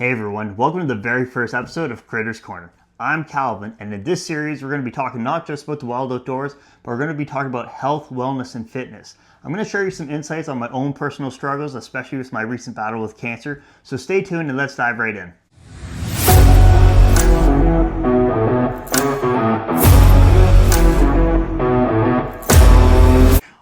Hey everyone, welcome to the very first episode of Critters Corner. I'm Calvin, and in this series we're going to be talking not just about the wild outdoors, but we're going to be talking about health, wellness, and fitness. I'm going to share you some insights on my own personal struggles, especially with my recent battle with cancer, so stay tuned and let's dive right in.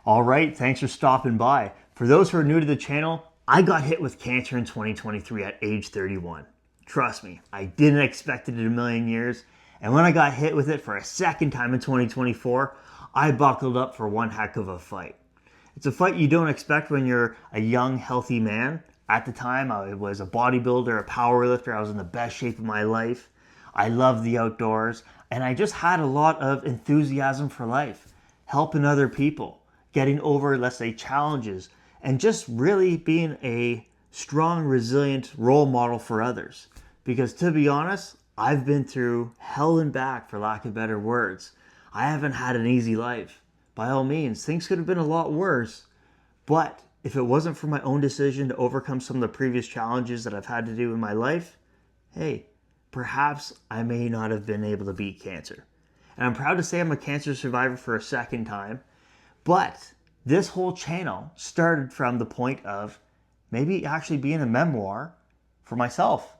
Alright, thanks for stopping by. For those who are new to the channel, I got hit with cancer in 2023 at age 31. Trust me, I didn't expect it in a million years, and when I got hit with it for a second time in 2024, I buckled up for one heck of a fight. It's a fight you don't expect when you're a young, healthy man. At the time, I was a bodybuilder, a powerlifter. I was in the best shape of my life. I loved the outdoors, and I just had a lot of enthusiasm for life, helping other people, getting over, let's say, challenges, and just really being a strong, resilient role model for others. Because to be honest, I've been through hell and back, for lack of better words. I haven't had an easy life. By all means, things could have been a lot worse. But if it wasn't for my own decision to overcome some of the previous challenges that I've had to do in my life, hey, perhaps I may not have been able to beat cancer. And I'm proud to say I'm a cancer survivor for a second time. But this whole channel started from the point of maybe actually being a memoir for myself,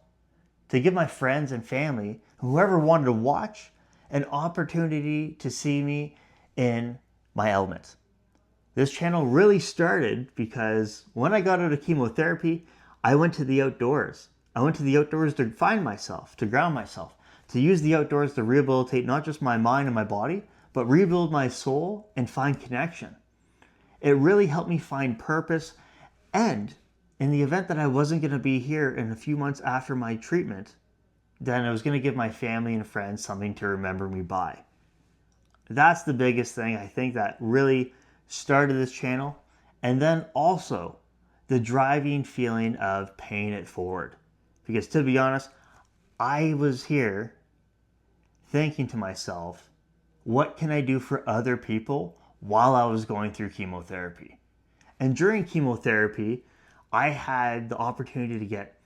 to give my friends and family, whoever wanted to watch, an opportunity to see me in my element. This channel really started because when I got out of chemotherapy, I went to the outdoors. I went to the outdoors to find myself, to ground myself, to use the outdoors to rehabilitate not just my mind and my body, but rebuild my soul and find connection. It really helped me find purpose, and in the event that I wasn't going to be here in a few months after my treatment, then I was going to give my family and friends something to remember me by. That's the biggest thing I think that really started this channel, and then also the driving feeling of paying it forward. Because to be honest, I was here thinking to myself, what can I do for other people while I was going through chemotherapy? And during chemotherapy, I had the opportunity to get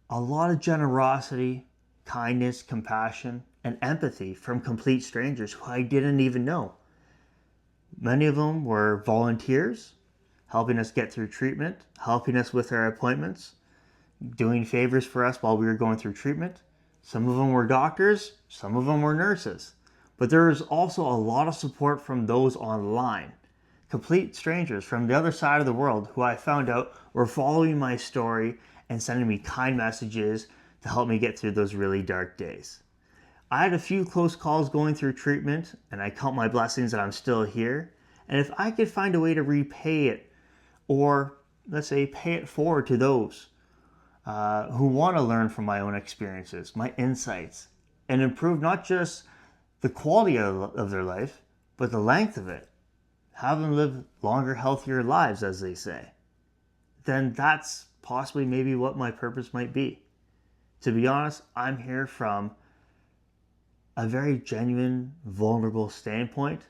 a lot of generosity, kindness, compassion, and empathy from complete strangers who I didn't even know. Many of them were volunteers, helping us get through treatment, helping us with our appointments, doing favors for us while we were going through treatment. Some of them were doctors, some of them were nurses. But there was also a lot of support from those online. Complete strangers from the other side of the world who I found out were following my story and sending me kind messages to help me get through those really dark days. I had a few close calls going through treatment, and I count my blessings that I'm still here. And if I could find a way to repay it, or let's say pay it forward to those who want to learn from my own experiences, my insights, and improve not just the quality of their life, but the length of it, have them live longer, healthier lives, as they say, then that's possibly maybe what my purpose might be. To be honest, I'm here from a very genuine, vulnerable standpoint,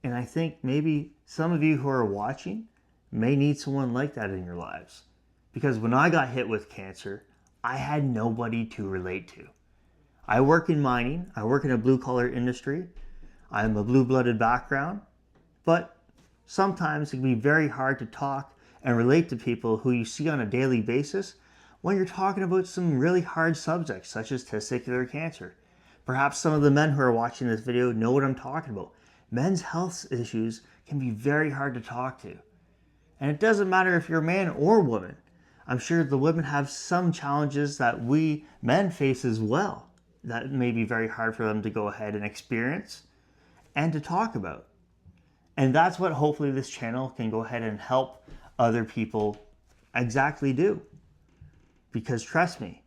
and I think maybe some of you who are watching may need someone like that in your lives. Because when I got hit with cancer, I had nobody to relate to. I work in mining, I work in a blue-collar industry, I'm a blue-blooded background, but sometimes it can be very hard to talk and relate to people who you see on a daily basis when you're talking about some really hard subjects such as testicular cancer. Perhaps some of the men who are watching this video know what I'm talking about. Men's health issues can be very hard to talk to. And it doesn't matter if you're a man or woman. I'm sure the women have some challenges that we men face as well, that may be very hard for them to go ahead and experience and to talk about. And that's what hopefully this channel can go ahead and help other people exactly do. Because trust me,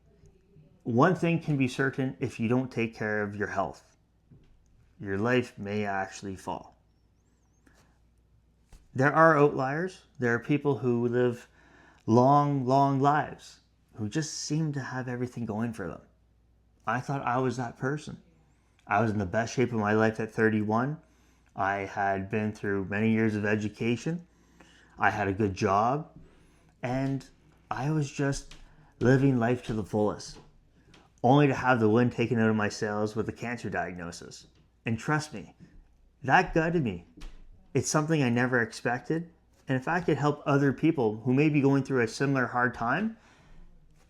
one thing can be certain: if you don't take care of your health, your life may actually fall. There are outliers. There are people who live long, long lives who just seem to have everything going for them. I thought I was that person. I was in the best shape of my life at 31. I had been through many years of education. I had a good job. And I was just living life to the fullest, only to have the wind taken out of my sails with a cancer diagnosis. And trust me, that gutted me. It's something I never expected, and if I could help other people who may be going through a similar hard time,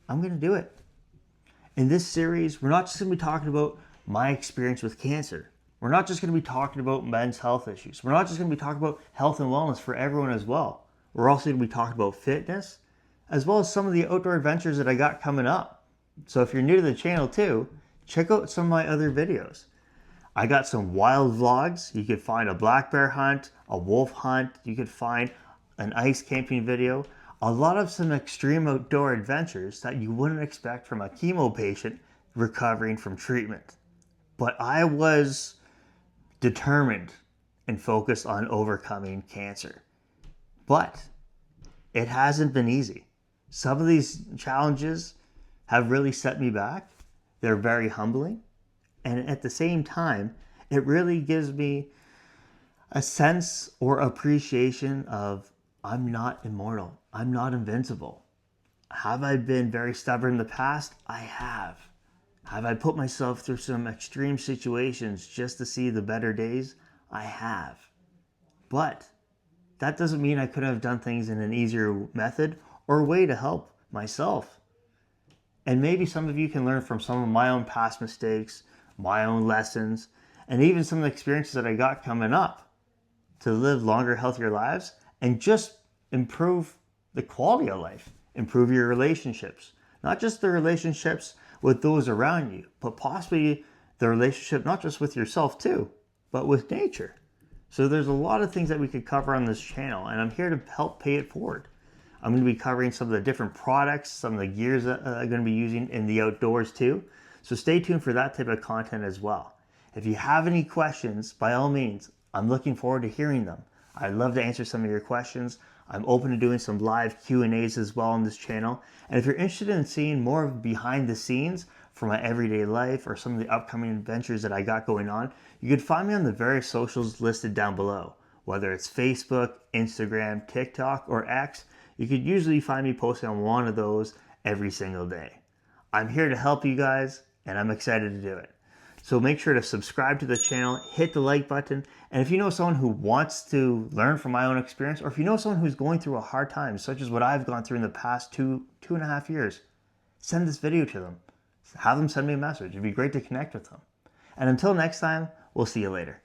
I'm going to do it. In this series, we're not just going to be talking about my experience with cancer. We're not just going to be talking about men's health issues. We're not just going to be talking about health and wellness for everyone as well. We're also going to be talking about fitness, as well as some of the outdoor adventures that I got coming up. So if you're new to the channel too, check out some of my other videos. I got some wild vlogs. You could find a black bear hunt, a wolf hunt. You could find an ice camping video. A lot of some extreme outdoor adventures that you wouldn't expect from a chemo patient recovering from treatment. But I was determined and focused on overcoming cancer. But it hasn't been easy. Some of these challenges have really set me back. They're very humbling. And at the same time, it really gives me a sense or appreciation of I'm not immortal. I'm not invincible. Have I been very stubborn in the past? I have. Have I put myself through some extreme situations just to see the better days? I have. But that doesn't mean I couldn't have done things in an easier method or way to help myself. And maybe some of you can learn from some of my own past mistakes, my own lessons, and even some of the experiences that I got coming up to live longer, healthier lives and just improve the quality of life, improve your relationships, not just the relationships with those around you, but possibly the relationship not just with yourself too, but with nature. So there's a lot of things that we could cover on this channel, and I'm here to help pay it forward. I'm going to be covering some of the different products, some of the gears that I'm going to be using in the outdoors too. So stay tuned for that type of content as well. If you have any questions, by all means, I'm looking forward to hearing them. I'd love to answer some of your questions. I'm open to doing some live Q&As as well on this channel. And if you're interested in seeing more of behind the scenes for my everyday life or some of the upcoming adventures that I got going on, you can find me on the various socials listed down below. Whether it's Facebook, Instagram, TikTok, or X, you could usually find me posting on one of those every single day. I'm here to help you guys, and I'm excited to do it. So make sure to subscribe to the channel, hit the like button, and if you know someone who wants to learn from my own experience, or if you know someone who's going through a hard time, such as what I've gone through in the past two and a half years, send this video to them. Have them send me a message. It'd be great to connect with them. And until next time, we'll see you later.